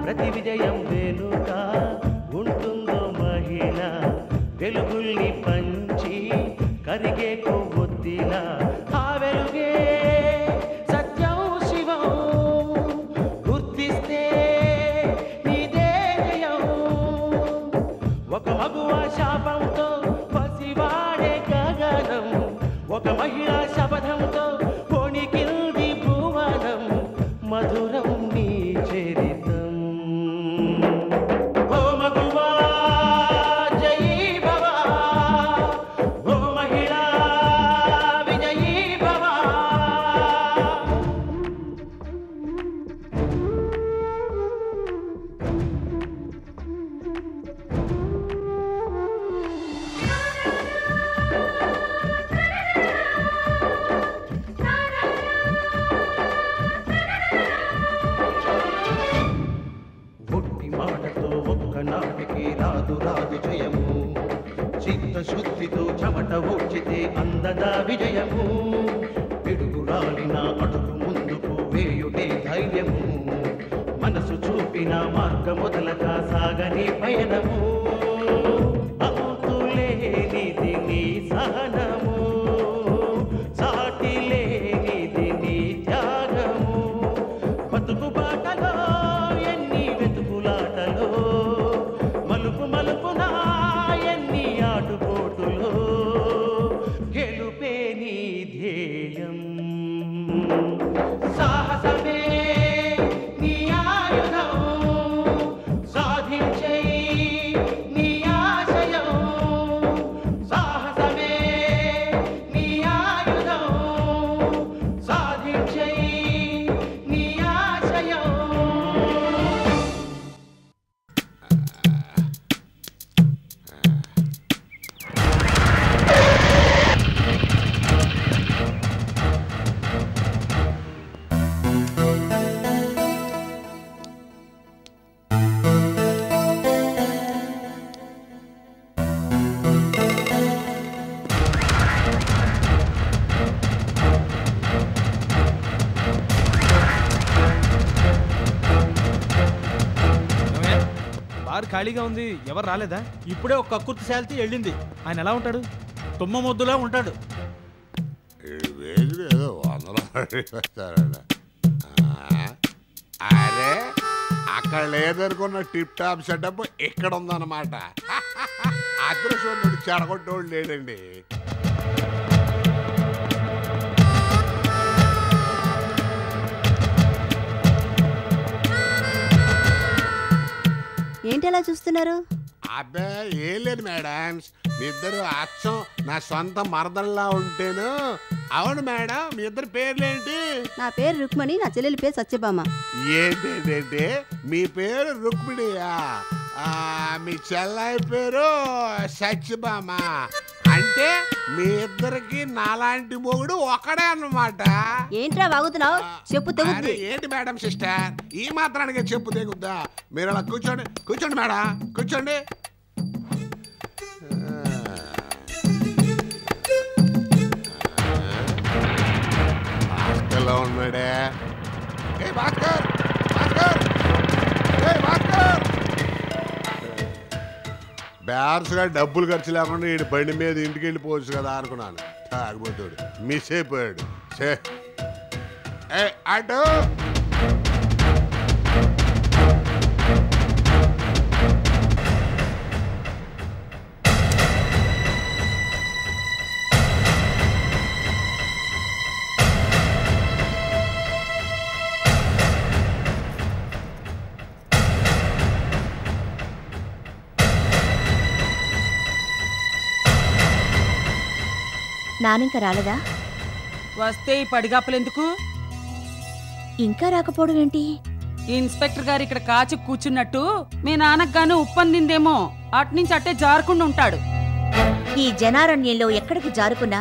ప్రతి విజయం వెనుక ఉంటుందో మహిళ వెలుగుల్ని పంచి కరిగే కొవ్వొత్తిలా ఆ వెలుగే సత్యం శివం గుర్తిస్తే నీదే జయం ఒక మగువ శాపంతో పసివాడే గగనం ఒక మహిళా శపథంతో కొణికిల్ది భువనం మధురం నీ చరితం ఓ మగువా జయీ భవ ఓ మహిళా విజయీ భవ ఒట్టి మాటతో ఒక్కనాటికి రాదు రాదు జయము చిత్తశుద్ధితో చెమట ఓడ్చితే అందదా విజయము పిడుగు రాలిన అడుగు ముందుకు వేయుటే ధైర్యము మనసు చూపిన మార్గ మొదలగా సాగని పయనము అంతులేనిది నీ సహనము సాటి లేనిది నీ త్యాగము బతుకు బాటలో ఎన్ని వెతుకులాటలో మలుపు మలుపున ఎన్ని ఆటుపోటులో గెలుపే నీ ధ్యేయం సాహసమే నీ ఆయుధం సాధించే నీ ఆశయం సాహసమే నీ ఆయుధం సాధించే నీ ఆశయం బార్ ఖాళీగా ఉంది, ఎవరు రాలేదా? ఇప్పుడే ఒక కక్కుర్తి శాలిటీ వెళ్ళింది. ఆయన ఎలా ఉంటాడు? తుమ్మ ముద్దులా ఉంటాడు. ఏదో వందలు అరే అక్కడ లేదనుకున్న టిప్ టాప్ సెటప్ ఇక్కడ ఉందన్నమాట. అదృష్టం చెడగొట్టోళ్ళు లేడండి. ఏంటి అలా చూస్తున్నారు? అబ్బే ఏం లేదు మేడమ్స్, మీ ఇద్దరు అచ్చం నా సొంత మరదల్లా ఉంటేను. అవును మేడం, మీ ఇద్దరు పేర్లేంటి? నా పేరు రుక్మణి, నా చెల్లెలి పేరు సత్యభామ. ఏంటంటే మీ పేరు రుక్మిణియా, మీ చెల్లాయి పేరు సత్యభామ. అంటే మీ ఇద్దరికి నాలాంటి మొగుడు ఒకడే అన్నమాట. ఏంట్రా వాగుతున్నావు? చెప్పు తెగుద్ది. ఏంటి మేడం సిస్టర్, ఈ మాత్రానికి చెప్పు తెగుద్దా? మీరు అలా కూర్చోండి, కూర్చోండి మేడం, కూర్చోండి. భాస్కర్లో ఉన్నాడే. ఏ భాస్కర్, భాస్కర్, ఏ భాస్కర్. బ్యార్స్గా డబ్బులు ఖర్చు లేకుండా ఈ బండి మీద ఇంటికి వెళ్ళిపోవచ్చు కదా అనుకున్నాను. తాగిపోతాడు, మిస్ అయిపోయాడు. అటు నానింక రాలేదా? వస్తే ఈ పడిగాపలెందుకు? ఇంకా రాకపోవడం ఏంటి? ఇన్స్పెక్టర్ గారు ఇక్కడ కాచి కూర్చున్నట్టు మీ నాన్నకు గాను ఉప్పందిందేమో, అట్నుంచి అట్టే జారుకుండా ఉంటాడు. ఈ జనారణ్యంలో ఎక్కడికి జారుకున్నా,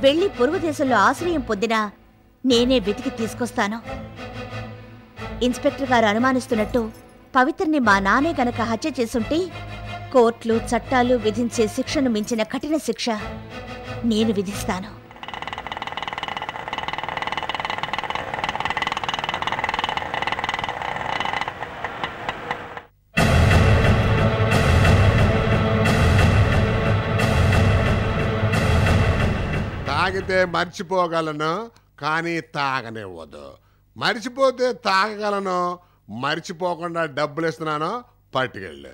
వెళ్లి పొరుగు దేశంలో ఆశ్రయం పొందినా నేనే వెతికి తీసుకొస్తాను. ఇన్స్పెక్టర్ గారు అనుమానిస్తున్నట్టు పవిత్రని మా నానే గనక హత్య చేసుంటే కోర్టులు చట్టాలు విధించే శిక్షను మించిన కఠిన శిక్ష నేను విధిస్తాను. తాగితే మర్చిపోగలను, కానీ తాగనివ్వదు. మర్చిపోతే తాగగలను, మర్చిపోకుండా డబ్బులు ఇస్తున్నాను, పట్టుకెళ్ళు.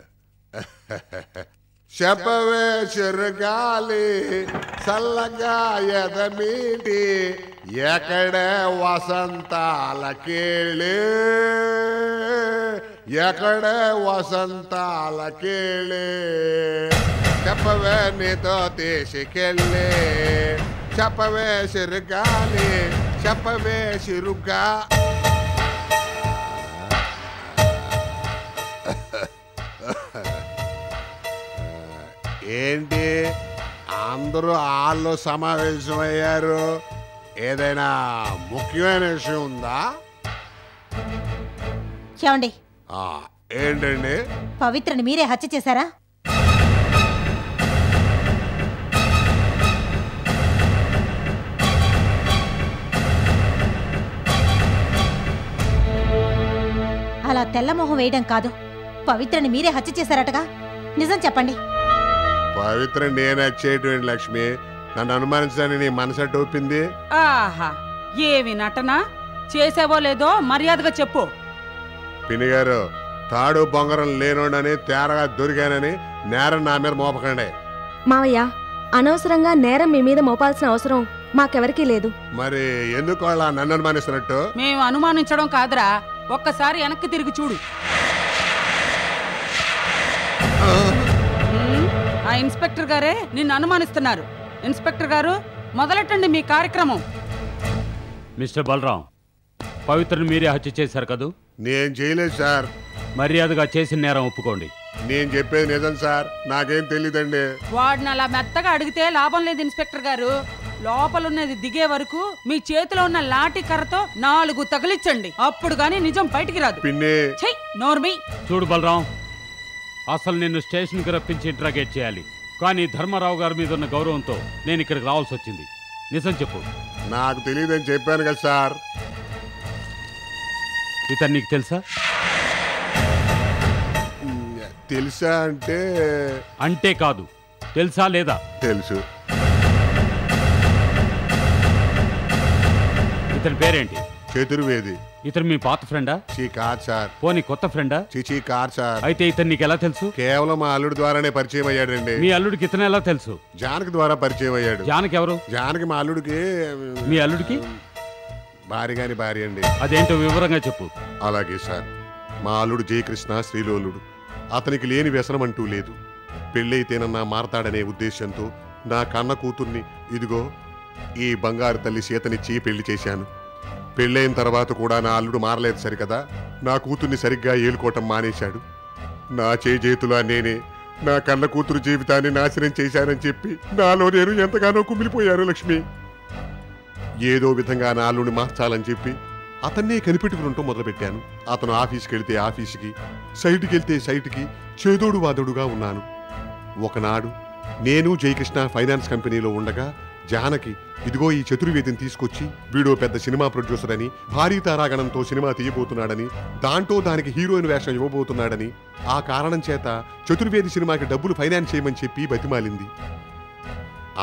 చెప్పవే చిరుగాలి చల్లగా ఎదమీటి ఎక్కడే వసంతాల కేళి, ఎక్కడే వసంతాల కేళి. చెప్పవే నీతో తీసుకెళ్ళి, చెప్పవే చిరుగాలి, చెప్పవే చిరుగా. ఏంటి అందరూ హాల్లో సమావేశమయ్యారు? ఏదైనా ముఖ్యమైన విషయం ఉందా? ఏమండి, ఏంటండి? పవిత్రని మీరే హత్య చేశారా? అలా తెల్లమొహం వేయడం కాదు, పవిత్రని మీరే హత్య చేశారటగా, నిజం చెప్పండి. పవిత్ర నేను వచ్చేటువంటి లక్ష్మి, నన్ను అనుమానించడానికి నీ మనసట్టు ఒప్పింది. ఆహా, ఏమి నటన చేసావో లేదో మర్యాదగా చెప్పు. పిన్ని గారు, తాడు బొంగరం లేనోడని తేరగా దొరికానని నేరం నా మీద మోపకండి. మావయ్య, అనవసరంగా నేరం మీ మీద మోపాల్సిన అవసరం మాకెవరికీ లేదు. మరి ఎందుకు వాళ్ళ నన్ను అనుమానిస్తున్నట్టు? మేము అనుమానించడం కాదురా, ఒక్కసారి వెనక్కి తిరిగి చూడు. ఆ ఇన్స్పెక్టర్ గారే నిన్ను అనుమానిస్తున్నారు. ఇన్స్పెక్టర్ గారు, మొదలెట్టండి మీ కార్యక్రమం. మిస్టర్ బలరాం, పవిత్రని మీరే హత్య చేశారు కదూ? నేను చేయలేదు సార్. మర్యాదగా చేసిన నేరం ఒప్పుకోండి. నేను చెప్పేది నిజం సార్, నాకేం తెలీదండి. వాడిని అలా మెత్తగా అడిగితే లాభం లేదు ఇన్స్పెక్టర్ గారు. లోపలున్నది దిగే వరకు మీ చేతిలో ఉన్న లాఠీ కర్రతో 4 తగిలించండి, అప్పుడు గానీ నిజం బయటికి రాదు. పిన్ని, నోర్మి. చూడు బలరాం, అసలు నిన్ను స్టేషన్కి రప్పించి ఇంట్రాగేట్ చేయాలి, కానీ ధర్మారావు గారి మీద ఉన్న గౌరవంతో నేను ఇక్కడికి రావాల్సి వచ్చింది. నిజం చెప్పు. నాకు తెలియదని చెప్పాను కదా సార్. ఇతను నీకు తెలుసా? తెలుసా అంటే? అంటే కాదు, తెలుసా లేదా? తెలుసు. ఇతని పేరేంటి? చతుర్వేది. ఇతను మీ పాత ఫ్రెండా? కాదు సార్. పోనీ కొత్త ఫ్రెండా? చిచి కాదు సార్. అయితే ఇతను నీకు ఎలా తెలుసు? కేవలం మా అల్లుడి ద్వారానే పరిచయం అయ్యాడండి. మీ అల్లుడికి ఇతను ఎలా తెలుసు? జానకి ద్వారా పరిచయం అయ్యాడు. జానకి ఎవరు? జానకి మా అల్లుడికి. మీ అల్లుడికి భార్య అండి. అదేంటో వివరంగా చెప్పు. అలాగే సార్. మా అల్లుడు జయకృష్ణ శ్రీలోలుడు. అతనికి లేని వ్యసనం అంటూ లేదు. పెళ్ళైతేనన్నా మారతాడనే ఉద్దేశంతో నా కన్న కూతుర్ని ఇదిగో ఈ బంగారు తల్లి సీతనిచ్చి పెళ్లి చేశాను. పెళ్ళైన తర్వాత కూడా నా అల్లుడు మారలేదు సరికదా, నా కూతుర్ని సరిగ్గా ఏలుకోవటం మానేశాడు. నా చేతులా నేనే నా కన్న కూతురు జీవితాన్ని నాశనం చేశానని చెప్పి నాలో నేను ఎంతగానో కుమిలిపోయాను లక్ష్మి. ఏదో విధంగా నా అల్లుడిని మార్చాలని చెప్పి అతన్నే కనిపెట్టుకుంటూ మొదలుపెట్టాను. అతను ఆఫీస్కి వెళితే ఆఫీస్కి, సైట్కి వెళ్తే సైట్కి చేదోడు వాదోడుగా ఉన్నాను. ఒకనాడు నేను జయకృష్ణ ఫైనాన్స్ కంపెనీలో ఉండగా జానకి ఇదిగో ఈ చతుర్వేదిని తీసుకొచ్చి వీడో పెద్ద సినిమా ప్రొడ్యూసర్ అని, భారీ తారాగణంతో సినిమా తీయబోతున్నాడని, దాంట్లో దానికి హీరోయిన్ వేషం ఇవ్వబోతున్నాడని, ఆ కారణం చేత చతుర్వేది సినిమాకి డబ్బులు ఫైనాన్స్ చేయమని చెప్పి బతిమాలింది.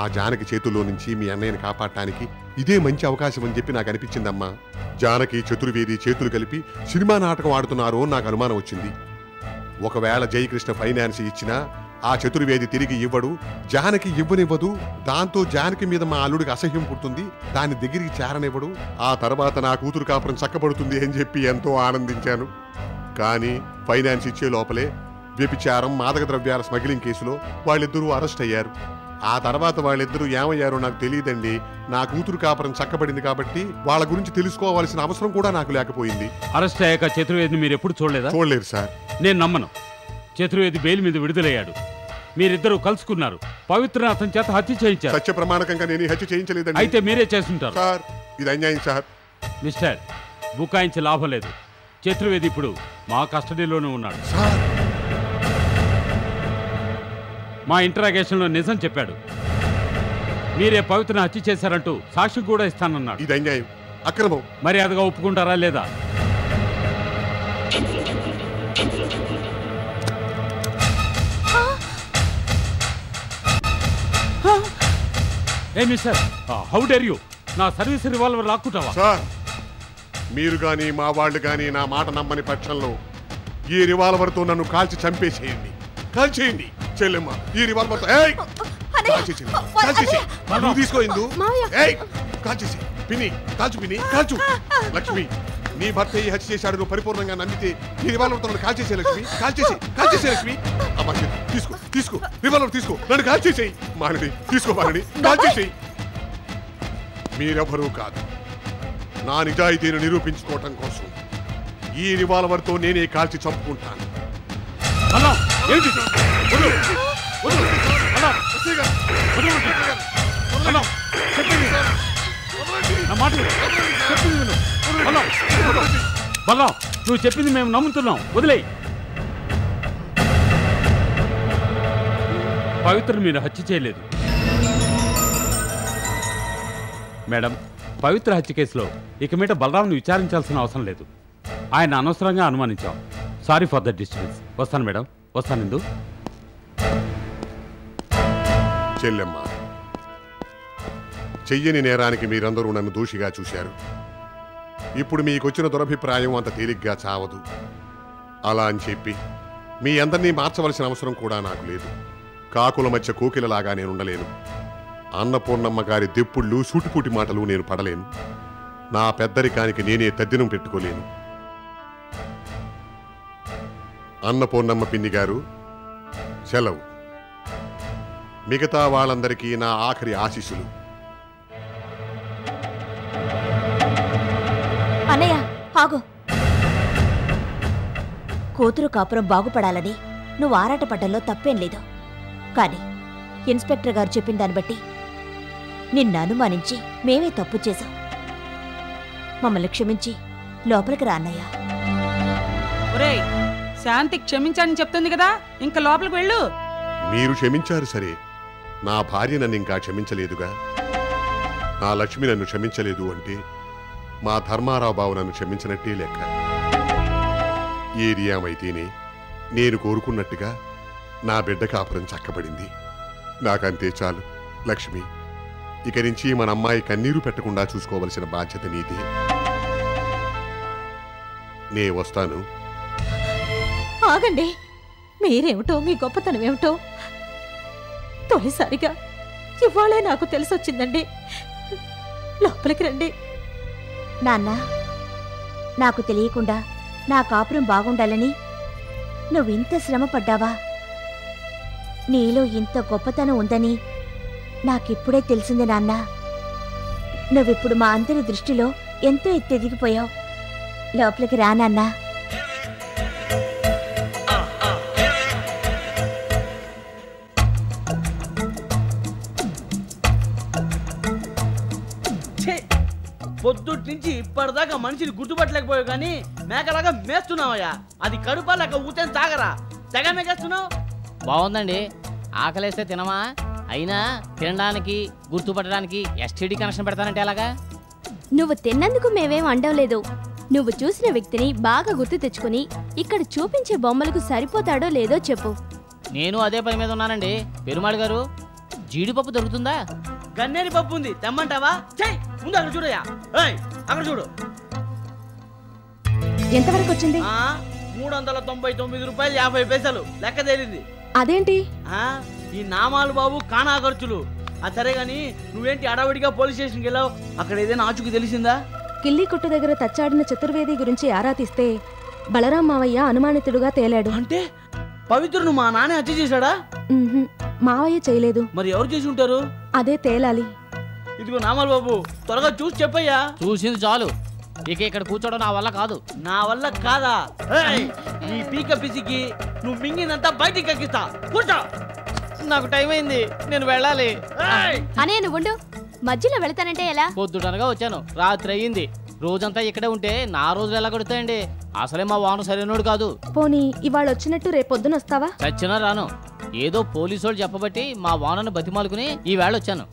ఆ జానకి చేతుల్లో నుంచి మీ అన్నయ్యని కాపాడటానికి ఇదే మంచి అవకాశం అని చెప్పి నాకు అనిపించిందమ్మా. జానకి చతుర్వేది చేతులు కలిపి సినిమా నాటకం ఆడుతున్నారో నాకు అనుమానం వచ్చింది. ఒకవేళ జయకృష్ణ ఫైనాన్స్ ఇచ్చినా ఆ చతుర్వేది తిరిగి ఇవ్వడు, జానకి ఇవ్వనివ్వదు. దాంతో జానకి మీద మా అల్లుడికి అసహ్యం పుడుతుంది, దాని దగ్గరికి చేరనివ్వడు. ఆ తర్వాత నా కూతురు కాపురం చక్కబడుతుంది అని చెప్పి ఎంతో ఆనందించాను. కానీ ఫైనాన్స్ ఇచ్చే లోపలే వ్యభిచారం, మాదక ద్రవ్యాల స్మగ్లింగ్ కేసులో వాళ్ళిద్దరూ అరెస్ట్ అయ్యారు. ఆ తర్వాత వాళ్ళిద్దరూ ఏమయ్యారో నాకు తెలియదండి. నా కూతురు కాపురం చక్కబడింది కాబట్టి వాళ్ళ గురించి తెలుసుకోవాల్సిన అవసరం కూడా నాకు లేకపోయింది. అరెస్ట్ అయ్యాక చతుర్వేదిని మీరు ఎప్పుడు చూడలేదా? చూడలేదు సార్. నేను నమ్మను. చతుర్వేది బెయిల్ మీద విడుదలయ్యాడు, మీరిద్దరూ కలుసుకున్నారు, పవిత్ర అతని చేత హత్య చేయించారు. సత్య ప్రమాణకంగా నేను హత్య చేయించలేదండి. అయితే మీరే చేస్తుంటారు సార్. ఇది అన్యాయం సార్. మిస్టర్, బుకాయించి లాభం లేదు. చతుర్వేది ఇప్పుడు మా కస్టడీలోనే ఉన్నాడు. మా ఇంటరాగేషన్లో నిజం చెప్పాడు. మీరే పవిత్రను హత్య చేశారంటూ సాక్షి కూడా ఇస్తానన్నాడు. ఇది అన్యాయం, అక్రమం. మర్యాదగా ఒప్పుకుంటారా లేదా? ఏ మిస్టర్, హౌ డేర్ యూ నా సర్వీస్ రివాల్వర్ లాక్కుంటావా? సార్, మీరు కానీ మా వాళ్ళు కానీ నా మాట నమ్మని పక్షంలో ఈ రివాల్వర్తో నన్ను కాల్చి చంపేసేయండి. కాల్చేయండి చెల్లెమ్మ, ఈ రివాల్వర్తో. నువ్వు తీసుకో ఇందు. కాల్చేసి పిన్ని, కాల్చు పిన్ని, కాల్చు. లక్ష్మి, నీ భర్త ఈ హత్య చేశాడు నువ్వు పరిపూర్ణంగా నమ్మితే ఈ రివాల్వర్తో నన్ను కాల్చేసే లక్ష్మి. కాల్చేసే లక్ష్మి. అమ్మా తీసుకో రివాల్వర్ తీసుకో, నన్ను కాల్చేసేయి. మానడి తీసుకో, మానడి కాల్చేసేయి. మీరెవరూ కాదు, నా నిజాయితీని నిరూపించుకోవటం కోసం ఈ రివాల్వర్తో నేనే కాల్చి చంపుకుంటాను. బల్లా, నువ్వు చెప్పింది మేము నమ్ముతున్నాం, వదిలేయి. పవిత్ర మీరు హత్య చేయలేదు మేడం. పవిత్ర హత్య కేసులో ఇక మీట బలరాంను విచారించాల్సిన అవసరం లేదు. ఆయన అనవసరంగా అనుమానించాం. Sorry for the disturbance. వస్తాను మేడం, వస్తాను. ఇందు చెల్లెమ్మ, చెయ్యని నేరానికి మీరందరూ నన్ను దోషిగా చూశారు. ఇప్పుడు మీకొచ్చిన దురభిప్రాయం అంత తేలిగ్గా చావదు. అలా అని చెప్పి మీ అందరినీ మార్చవలసిన అవసరం కూడా నాకు లేదు. కాకుల మధ్య కోకిలలాగా నేనుండలేను. అన్నపూర్ణమ్మ గారి దెప్పుళ్ళు సూటిపూటి మాటలు నేను పడలేను. నా పెద్దరికానికి నేనే తద్దినం పెట్టుకోలేను. అన్నపూర్ణమ్మ పిన్ని గారు, సెలవు. మిగతా వాళ్ళందరికీ నా ఆఖరి ఆశీస్సులు. అన్నయ్య ఆగు. కూతురు కాపురం బాగుపడాలని నువ్వు ఆరాటపడ్డంలో తప్పేం లేదు. కానీ ఇన్స్పెక్టర్ గారు చెప్పిన దాన్ని బట్టి నిన్ను అనుమానించి మేమే తప్పు చేశాం. మమ్మల్ని క్షమించి లోపలికి రా అన్నయ్య. ఒరేయ్, శాంతి క్షమించాలని చెప్తుంది కదా, ఇంకా లోపలికి వెళ్ళు. మీరు క్షమించారు సరే, నా భార్య నన్ను ఇంకా క్షమించలేదుగా. నా లక్ష్మి నన్ను క్షమించలేదు అంటే మా ధర్మారావు బాబు నన్ను క్షమించినట్టే లెక్క. ఏరియామైతేనే నేను కోరుకున్నట్టుగా నా బిడ్డ కాపురం చక్కబడింది. నాకంతే చాలు. లక్ష్మి, ఇక నుంచి మన అమ్మాయి కన్నీరు పెట్టకుండా చూసుకోవలసిన బాధ్యత నీదే. నే వస్తాను. ఆగండి. మీరేమిటో, మీ గొప్పతనం ఏమిటో తొలిసారిగా ఇవాళే నాకు తెలిసొచ్చిందండి. లోపలికి రండి. నాన్న, నాకు తెలియకుండా నా కాపురం బాగుండాలని నువ్వింత శ్రమ పడ్డావా? నీలో ఇంత గొప్పతనం ఉందని నాకిప్పుడే తెలిసింది నాన్న. నువ్విప్పుడు మా అందరి దృష్టిలో ఎంతో ఎత్తెదిగిపోయావు. లోపలికి రా నాన్నా. పొద్దుటి నుంచి ఇప్పటిదాకా మనిషిని గుర్తుపట్టలేకపోయావు కానీ మేకలాగా మేస్తున్నావయ్యా. అది కడుపా లేక ఊతే తాగరా, తెగ మేకేస్తున్నావు. బాగుందండి. ఆకలేస్తే తినమా? అయినా తినడానికి గుర్తుపట్టడానికి ఎస్టీడీ కనెక్షన్ పెడతానంటే ఎలాగా? నువ్వు తిన్నందుకు మేమేం అండం లేదు. నువ్వు చూసిన వ్యక్తిని బాగా గుర్తు తెచ్చుకుని ఇక్కడ చూపించే బొమ్మలకు సరిపోతాడో లేదో చెప్పు. నేను అదే పని మీద ఉన్నానండి. పెరుమాళ్ గారు, జీడిపప్పు దొరుకుతుందా? గన్నేరి పప్పు ఉంది, తెమ్మంటావా? చెయ్, ముందు అక్కడ చూడయ్యా. అక్కడ చూడు. ఎంతవరకు వచ్చింది? 399 రూపాయలు 50 పైసలు లెక్క తేలింది. అదేంటి? ఈ నామాలు బాబు కానా ఖర్చులు. సరే గాని నువ్వేంటి అడవడిగా పోలీస్ స్టేషన్కి వెళ్ళావు? అక్కడ ఏదైనా ఆచుకు తెలిసిందా? కిల్లి కొట్టు దగ్గర తచ్చాడిన చతుర్వేది గురించి ఆరా తీస్తే బలరాం మావయ్య అనుమానితుడుగా తేలాడు. అంటే పవిత్రను మా నాన్న హత్య చేశాడా? మావయ్య చేయలేదు. మరి ఎవరు చేసి ఉంటారు? అదే తేలాలి. ఇదిగో నామాలు బాబు, త్వరగా చూసి చెప్పయ్యా. చూసింది చాలు, ఇక ఇక్కడ కూర్చోవడం నా వల్ల కాదు. నా వల్ల కాదా? నీ పీక పిసికి నువ్వు మింగినంతా బయటికి ఎక్కిస్తా. కూర్చో. నాకు టైం అయింది, నేను వెళ్ళాలి. అనే నువ్వు మధ్యలో వెళతానంటే ఎలా? పొద్దుటనగా వచ్చాను, రాత్రి అయ్యింది. రోజంతా ఇక్కడే ఉంటే నా రోజులు ఎలా గడుస్తాయండి? అసలే మా వాను సరైనోడు కాదు. పోనీ ఇవాళ వచ్చినట్టు రేపొద్దున వస్తావా? చచ్చినా రాను. ఏదో పోలీసోళ్ళు చెప్పబట్టి మా వానను బతిమాలుకుని ఈ వేళ వచ్చాను.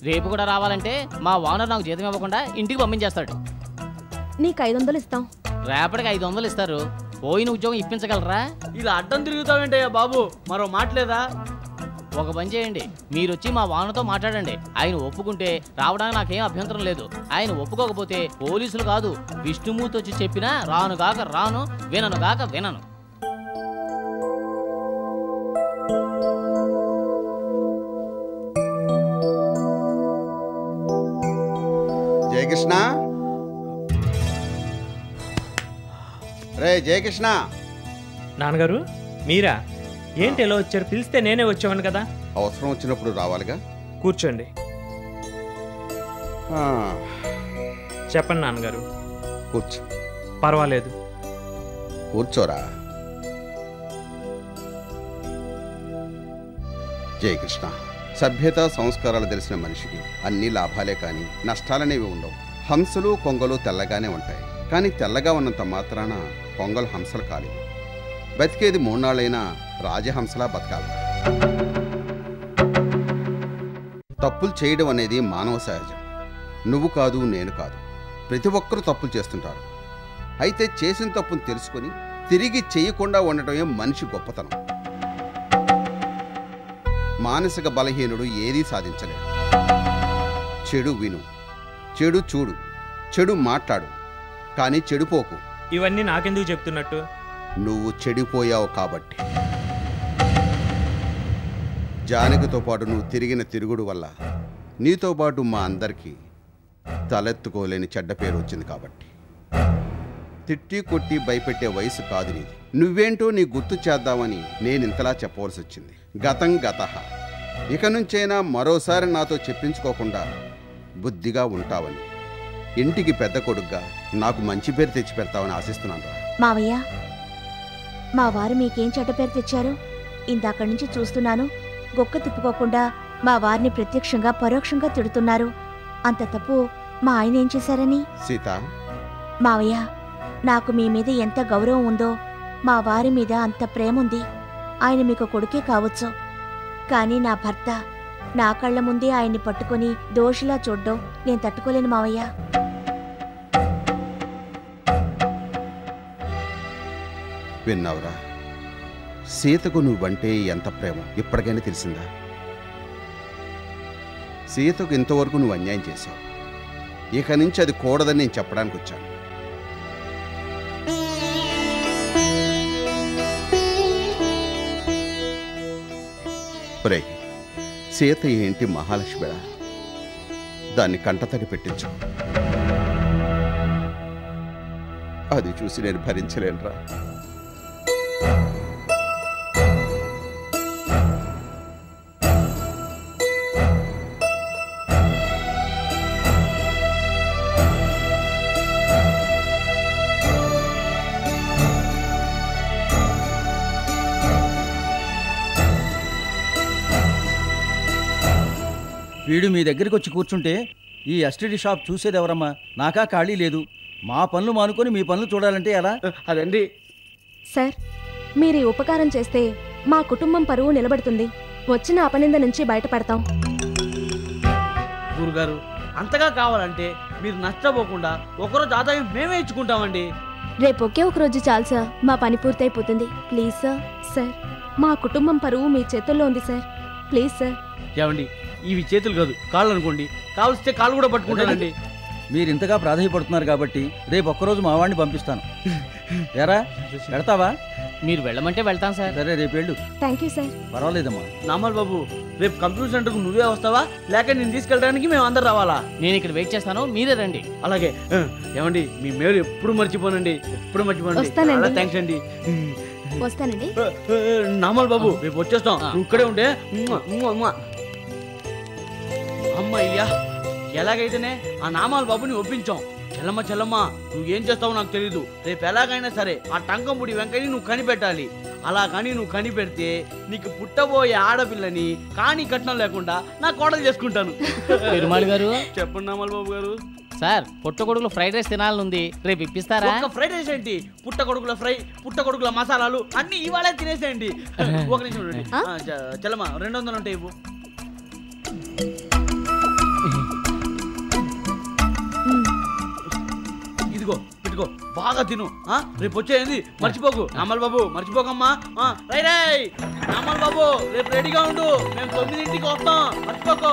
రేపు కూడా రావాలంటే మా వానర్ నాకు జీతం ఇవ్వకుండా ఇంటికి పంపించేస్తాడు. నీకు 500 ఇస్తాం. రేపటికి 500 ఇస్తారు. పోయిన ఉద్యోగం ఇప్పించగలరా? ఇలా అడ్డం తిరుగుతావేంటయ్యా బాబు, మరో మాట్లేదా? ఒక పని చేయండి, మీరు వచ్చి మా వానతో మాట్లాడండి. ఆయన ఒప్పుకుంటే రావడానికి నాకేం అభ్యంతరం లేదు. ఆయన ఒప్పుకోకపోతే పోలీసులు కాదు విష్ణుమూర్తి వచ్చి చెప్పినా రానుగాక రాను, విననుగాక వినను. జయకృష్ణ, రే జయకృష్ణ. నాన్నగారు మీరా? ఏంటి ఎలా వచ్చారు? పిలిస్తే నేనే వచ్చాను కదా. అవసరం వచ్చినప్పుడు రావాలిగా. కూర్చోండి. చెప్పండి నాన్నగారు. కూర్చో. పర్వాలేదు, కూర్చోరా. జయకృష్ణ, సభ్యత సంస్కారాలు తెలిసిన మనిషికి అన్ని లాభాలే కానీ నష్టాలనేవి ఉండవు. హంసలు కొంగలు తెల్లగానే ఉంటాయి, కానీ తెల్లగా ఉన్నంత మాత్రాన కొంగలు హంసలు కాలేవు. బతికేది 3 నాళ్ళైనా రాజహంసలా బతకాలి. తప్పులు చేయడం అనేది మానవ సహజం. నువ్వు కాదు, నేను కాదు, ప్రతి ఒక్కరూ తప్పులు చేస్తుంటారు. అయితే చేసిన తప్పును తెలుసుకొని తిరిగి చేయకుండా ఉండటమే మనిషి గొప్పతనం. మానసిక బలహీనుడు ఏదీ సాధించలేడు. చెడు విను, చెడు చూడు, చెడు మాట్లాడు, కానీ చెడిపోకు. ఇవన్నీ నాకెందుకు చెప్తున్నట్టు? నువ్వు చెడిపోయావు కాబట్టి. జానకితో పాటు నువ్వు తిరిగిన తిరుగుడు వల్ల నీతో పాటు మా అందరికీ తలెత్తుకోలేని చెడ్డ పేరు వచ్చింది కాబట్టి. తిట్టి కొట్టి భయపెట్టే వయసు కాదు నీది. నువ్వేంటో నీ గుర్తు చేద్దామని నేనింతలా చెప్పవలసి వచ్చింది. గతం గతః. ఇక నుంచైనా మరోసారి నాతో చెప్పించుకోకుండా బుద్ధిగా ఉంటావని, ఇంటికి పెద్ద కొడుగ్గా నాకు మంచి పేరు తెచ్చి పెడతావని ఆశిస్తున్నాను రా. మావయ్య, మా వారు మీకేం చెడ్డ పేరు తెచ్చారు? ఇందాక నుంచి చూస్తున్నాను, గొక్క తిప్పుకోకుండా మా వారిని ప్రత్యక్షంగా పరోక్షంగా తిడుతున్నారు. అంత తప్పు మా ఆయన ఏం చేశారని? సీత, మావయ్య, నాకు మీ మీద ఎంత గౌరవం ఉందో మా వారి మీద అంత ప్రేమ ఉంది. ఆయన మీకు కొడుకే కావచ్చు, కానీ నా భర్త నా కళ్ళ ముందే ఆయన్ని పట్టుకొని దోషిలా చూడ్డం నేను తట్టుకోలేను మావయ్య. విన్నావురా? సీతకు నువ్వంటే ఎంత ప్రేమ ఇప్పటికైనా తెలిసిందా? సీతకు ఇంతవరకు నువ్వు అన్యాయం చేశావు. ఇక నుంచి అది కూడదని నేను చెప్పడానికి వచ్చాను. ఒరే, సీత ఏంటి మహాలక్ష్మిరా, దాన్ని కంటతడి పెట్టించు. అది చూసి నేను భరించలేనురా. వీడు మీ దగ్గరికి వచ్చి కూర్చుంటే ఈ ఎస్టీడీ షాప్ చూసేది ఎవరమ్మా? నాకా ఖాళీ లేదు. మా పనులు మానుకొని మీ పనులు చూడాలంటే ఎలా? అదండి సార్, మీరు ఈ ఉపకారం చేస్తే మా కుటుంబం పరువు నిలబడుతుంది. వచ్చిన అపనింద నుంచి బయటపడతాం. గురుగారు, అంతగా కావాలంటే మీరు నష్టపోకుండా ఒకరోజు ఆదాయం మేమే ఇచ్చుకుంటామండి. రేపు ఒకే ఒక రోజు చాలు సార్, మా పని పూర్తయిపోతుంది. Please sir. సార్, మా కుటుంబం పరువు మీ చేతుల్లో ఉంది సార్. Please sir. ఏమండి, ఇవి చేతులు కాదు కాళ్ళు అనుకోండి. కావలిస్తే కాళ్ళు కూడా పట్టుకుంటానండి. మీరు ఇంతగా ప్రాధాన్యపడుతున్నారు కాబట్టి రేపు ఒక్కరోజు మా వాడిని పంపిస్తాను. ఎరా, వెళ్తావా? మీరు వెళ్ళమంటే వెళ్తాను సార్. సరే, రేపు వెళ్ళు. Thank you sir. పర్వాలేదమ్మా. నామల్ బాబు, రేపు కంప్యూటర్ సెంటర్కు నువ్వే వస్తావా, లేక నేను తీసుకెళ్ళడానికి మేము అందరు రావాలా? నేను ఇక్కడ వెయిట్ చేస్తాను, మీరే రండి. అలాగే. ఏమండి, మీ మేలు ఎప్పుడు మర్చిపోనండి, ఎప్పుడు మర్చిపోనండి. వస్తానండి. థ్యాంక్స్ అండి. వస్తానండి. నామల్ బాబు, రేపు వచ్చేస్తాం. నువ్వు ఇక్కడే ఉంటే. అమ్మయ్యా, ఎలాగైతేనే ఆ నామాల బాబుని ఒప్పించాం. చెల్లమ్మ చెల్లమ్మ, నువ్వేం చేస్తావో నాకు తెలీదు. రేపు ఎలాగైనా సరే ఆ టంకంపుడి వెంకయ్యని నువ్వు కనిపెట్టాలి. అలా కానీ నువ్వు కనిపెడితే నీకు పుట్టబోయే ఆడపిల్లని కానీ కట్నం లేకుండా నా కోడలు చేసుకుంటాను. పెరుమాళ్ గారు, చెప్పండి నామాల బాబు గారు. సార్, పుట్టగొడుగులు ఫ్రైడ్ రైస్ తినాలనుంది, రేపు ఇప్పిస్తారా? ఫ్రైడ్ రైస్ ఏంటి, పుట్టగొడుగుల ఫ్రై, పుట్టగొడుగుల మసాలాలు అన్ని ఇవాళే తినేసేయండి. ఒక నిమిషం ఉండండి. చెల్లమ్మ, 200 ఉంటాయి ఇవ్వు. ఇదిగో పెట్టుకో బాగా తిను రేపు వచ్చేది మర్చిపోకు నామల్ బాబు మర్చిపోకమ్మా రై రై నామల్ బాబు రేపు రెడీగా ఉండు మేము 9ంటికి వస్తాం మర్చిపోకు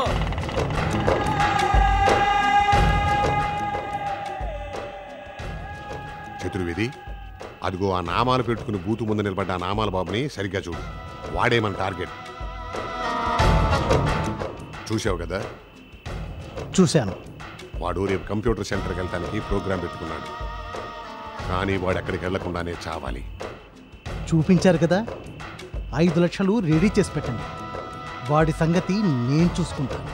చతుర్వేది అదిగో ఆ నామాలు పెట్టుకుని బూతు ముందు నిలబడ్డ ఆ నామాల బాబుని సరిగ్గా చూడు వాడే మన టార్గెట్ చూసావు కదా చూశాను వాడు రేపు కంప్యూటర్ సెంటర్కి వెళ్ళడానికి ప్రోగ్రాం పెట్టుకున్నాడు కానీ వాడు అక్కడికి వెళ్లకుండానే చావాలి చూపించారు కదా 5 లక్షలు రెడీ చేసి పెట్టండి వాడి సంగతి నేను చూసుకుంటాను